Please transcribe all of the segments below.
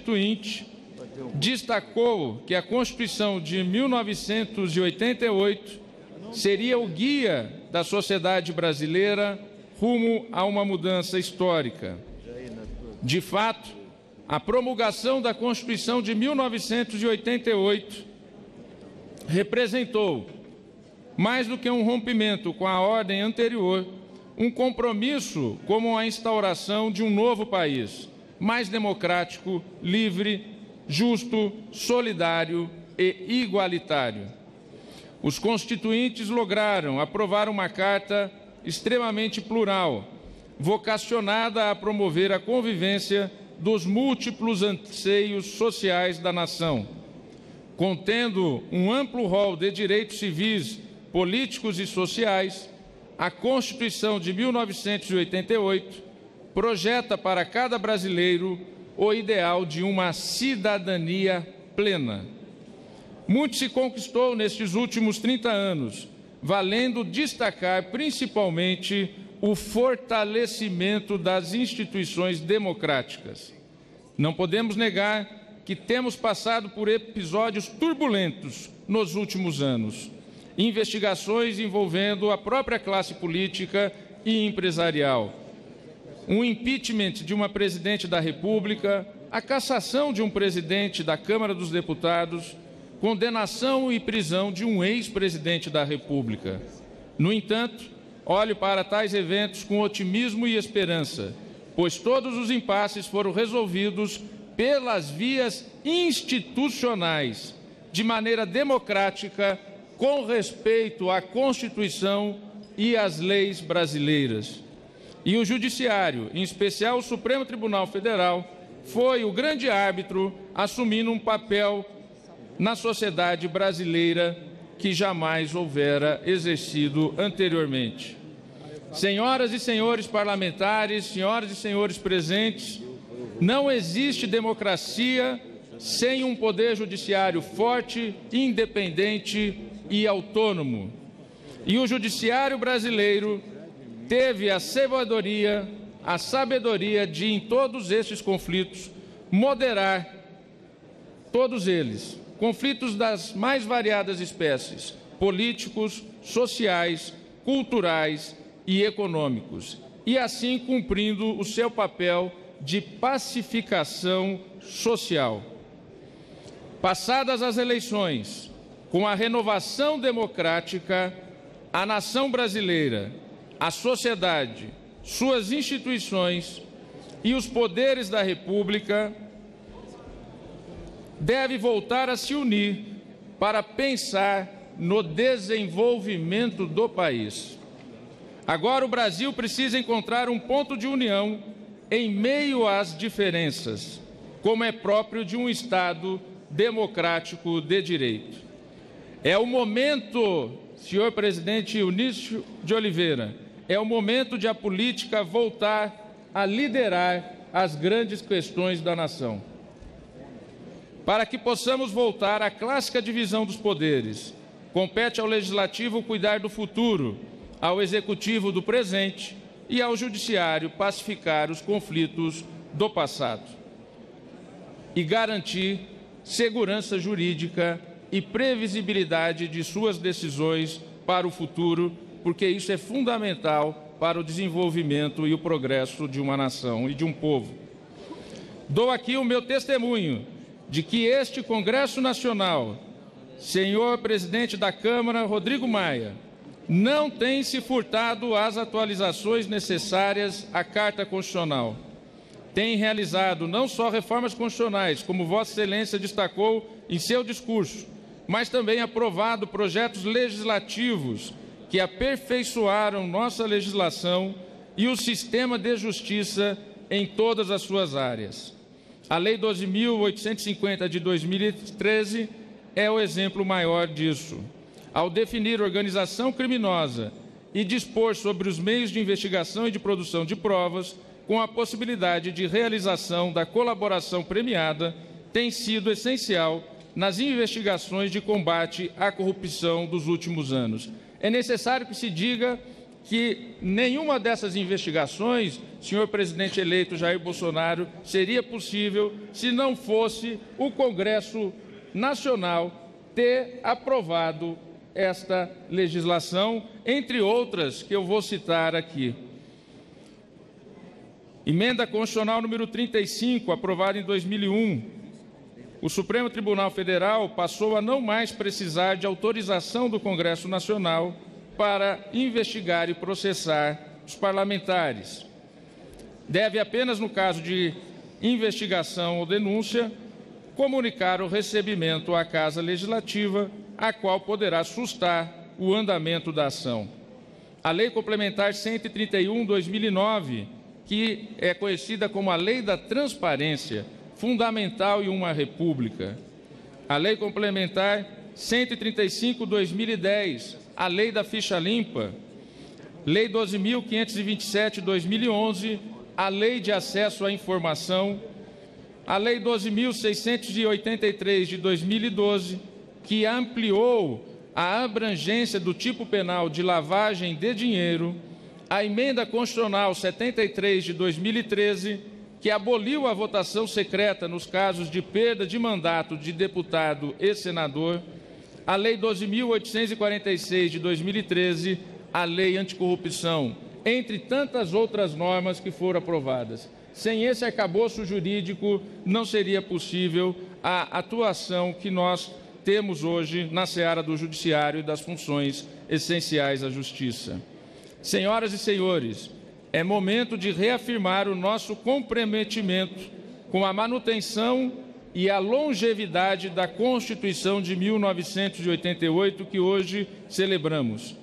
Constituinte destacou que a Constituição de 1988 seria o guia da sociedade brasileira rumo a uma mudança histórica. De fato, a promulgação da Constituição de 1988 representou, mais do que um rompimento com a ordem anterior, um compromisso como a instauração de um novo país, mais democrático, livre, justo, solidário e igualitário. Os constituintes lograram aprovar uma carta extremamente plural, vocacionada a promover a convivência dos múltiplos anseios sociais da nação, contendo um amplo rol de direitos civis, políticos e sociais. A Constituição de 1988 projeta para cada brasileiro o ideal de uma cidadania plena. Muito se conquistou nestes últimos 30 anos, valendo destacar principalmente o fortalecimento das instituições democráticas. Não podemos negar que temos passado por episódios turbulentos nos últimos anos. Investigações envolvendo a própria classe política e empresarial, um impeachment de uma presidente da República, a cassação de um presidente da Câmara dos Deputados, condenação e prisão de um ex-presidente da República. No entanto, olho para tais eventos com otimismo e esperança, pois todos os impasses foram resolvidos pelas vias institucionais, de maneira democrática, com respeito à Constituição e às leis brasileiras. E o Judiciário, em especial o Supremo Tribunal Federal, foi o grande árbitro, assumindo um papel na sociedade brasileira que jamais houvera exercido anteriormente. Senhoras e senhores parlamentares, senhoras e senhores presentes, não existe democracia sem um poder judiciário forte, independente e autônomo. E o judiciário brasileiro teve a sabedoria de, em todos estes conflitos, moderar todos eles, conflitos das mais variadas espécies, políticos, sociais, culturais e econômicos, e assim cumprindo o seu papel de pacificação social. Passadas as eleições, com a renovação democrática, a nação brasileira, a sociedade, suas instituições e os poderes da República deve voltar a se unir para pensar no desenvolvimento do país. Agora o Brasil precisa encontrar um ponto de união em meio às diferenças, como é próprio de um Estado democrático de direito. É o momento, senhor presidente Eunício de Oliveira, é o momento de a política voltar a liderar as grandes questões da nação. Para que possamos voltar à clássica divisão dos poderes, compete ao Legislativo cuidar do futuro, ao Executivo do presente e ao Judiciário pacificar os conflitos do passado e garantir segurança jurídica e previsibilidade de suas decisões para o futuro, porque isso é fundamental para o desenvolvimento e o progresso de uma nação e de um povo. Dou aqui o meu testemunho de que este Congresso Nacional, senhor presidente da Câmara, Rodrigo Maia, não tem se furtado às atualizações necessárias à Carta Constitucional. Tem realizado não só reformas constitucionais, como Vossa Excelência destacou em seu discurso, mas também aprovado projetos legislativos que aperfeiçoaram nossa legislação e o sistema de justiça em todas as suas áreas. A Lei 12.850 de 2013 é o exemplo maior disso. Ao definir organização criminosa e dispor sobre os meios de investigação e de produção de provas, com a possibilidade de realização da colaboração premiada, tem sido essencial nas investigações de combate à corrupção dos últimos anos. É necessário que se diga que nenhuma dessas investigações, senhor presidente eleito Jair Bolsonaro, seria possível se não fosse o Congresso Nacional ter aprovado esta legislação, entre outras que eu vou citar aqui. Emenda Constitucional número 35, aprovada em 2001. O Supremo Tribunal Federal passou a não mais precisar de autorização do Congresso Nacional para investigar e processar os parlamentares. Deve apenas, no caso de investigação ou denúncia, comunicar o recebimento à Casa Legislativa, a qual poderá sustar o andamento da ação. A Lei Complementar 131/2009, que é conhecida como a Lei da Transparência, fundamental em uma república. A Lei Complementar 135/2010, a Lei da Ficha Limpa. Lei 12.527/2011, a Lei de Acesso à Informação. A Lei 12.683 de 2012, que ampliou a abrangência do tipo penal de lavagem de dinheiro. A Emenda Constitucional 73 de 2013, que aboliu a votação secreta nos casos de perda de mandato de deputado e senador. A Lei 12.846 de 2013, a Lei Anticorrupção, entre tantas outras normas que foram aprovadas. Sem esse arcabouço jurídico, não seria possível a atuação que nós temos hoje na seara do judiciário e das funções essenciais à justiça. Senhoras e senhores, é momento de reafirmar o nosso comprometimento com a manutenção e a longevidade da Constituição de 1988, que hoje celebramos.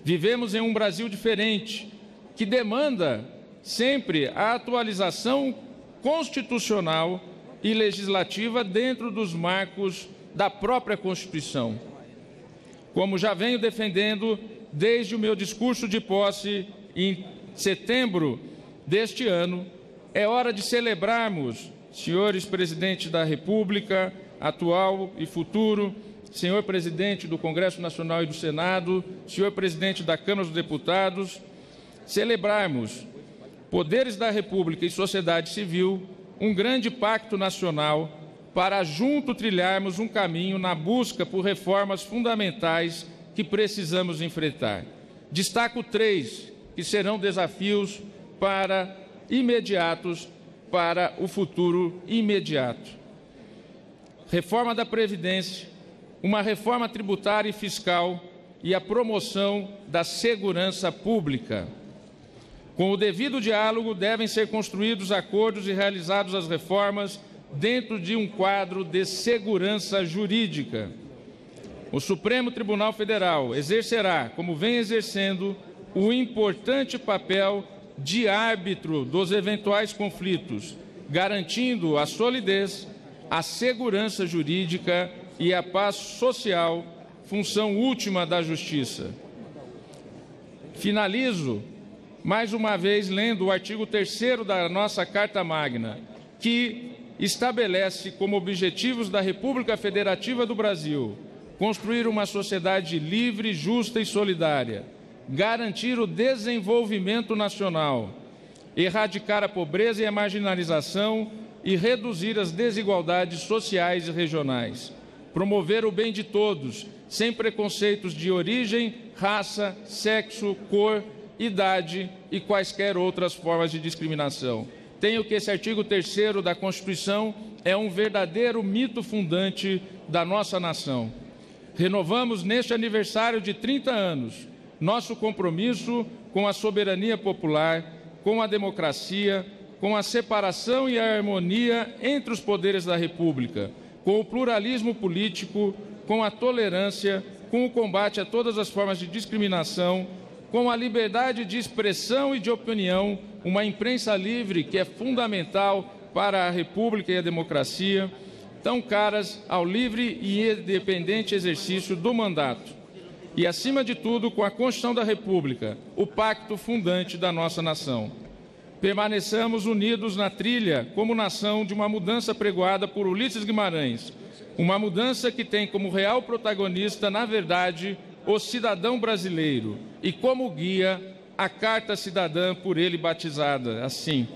Vivemos em um Brasil diferente, que demanda sempre a atualização constitucional e legislativa dentro dos marcos da própria Constituição. Como já venho defendendo desde o meu discurso de posse em setembro deste ano, é hora de celebrarmos, senhores presidentes da República, atual e futuro, senhor presidente do Congresso Nacional e do Senado, senhor presidente da Câmara dos Deputados, celebrarmos, poderes da República e sociedade civil, um grande pacto nacional para junto trilharmos um caminho na busca por reformas fundamentais que precisamos enfrentar. Destaco 3, que serão desafios imediatos para o futuro imediato. Reforma da Previdência, uma reforma tributária e fiscal e a promoção da segurança pública. Com o devido diálogo, devem ser construídos acordos e realizadas as reformas dentro de um quadro de segurança jurídica. O Supremo Tribunal Federal exercerá, como vem exercendo, o importante papel de árbitro dos eventuais conflitos, garantindo a solidez, a segurança jurídica e a paz social, função última da Justiça. Finalizo, mais uma vez, lendo o artigo 3º da nossa Carta Magna, que estabelece como objetivos da República Federativa do Brasil construir uma sociedade livre, justa e solidária, garantir o desenvolvimento nacional, erradicar a pobreza e a marginalização e reduzir as desigualdades sociais e regionais, promover o bem de todos, sem preconceitos de origem, raça, sexo, cor, idade e quaisquer outras formas de discriminação. Tenho que esse artigo 3º da Constituição é um verdadeiro mito fundante da nossa nação. Renovamos neste aniversário de 30 anos nosso compromisso com a soberania popular, com a democracia, com a separação e a harmonia entre os poderes da República, com o pluralismo político, com a tolerância, com o combate a todas as formas de discriminação, com a liberdade de expressão e de opinião, uma imprensa livre que é fundamental para a República e a democracia, tão caras ao livre e independente exercício do mandato. E, acima de tudo, com a Constituição da República, o pacto fundante da nossa nação. Permaneçamos unidos na trilha, como nação, de uma mudança pregoada por Ulisses Guimarães, uma mudança que tem como real protagonista, na verdade, o cidadão brasileiro, e como guia a Carta Cidadã por ele batizada, assim,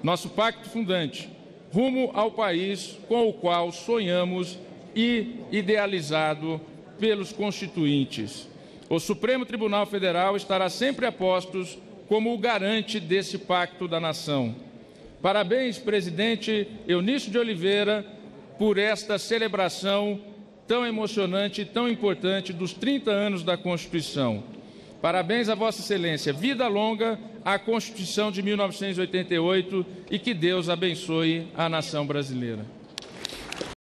nosso pacto fundante, rumo ao país com o qual sonhamos e idealizado pelos constituintes. O Supremo Tribunal Federal estará sempre a postos como o garante desse pacto da nação. Parabéns, presidente Eunício de Oliveira, por esta celebração tão emocionante e tão importante dos 30 anos da Constituição. Parabéns a Vossa Excelência. Vida longa à Constituição de 1988 e que Deus abençoe a nação brasileira.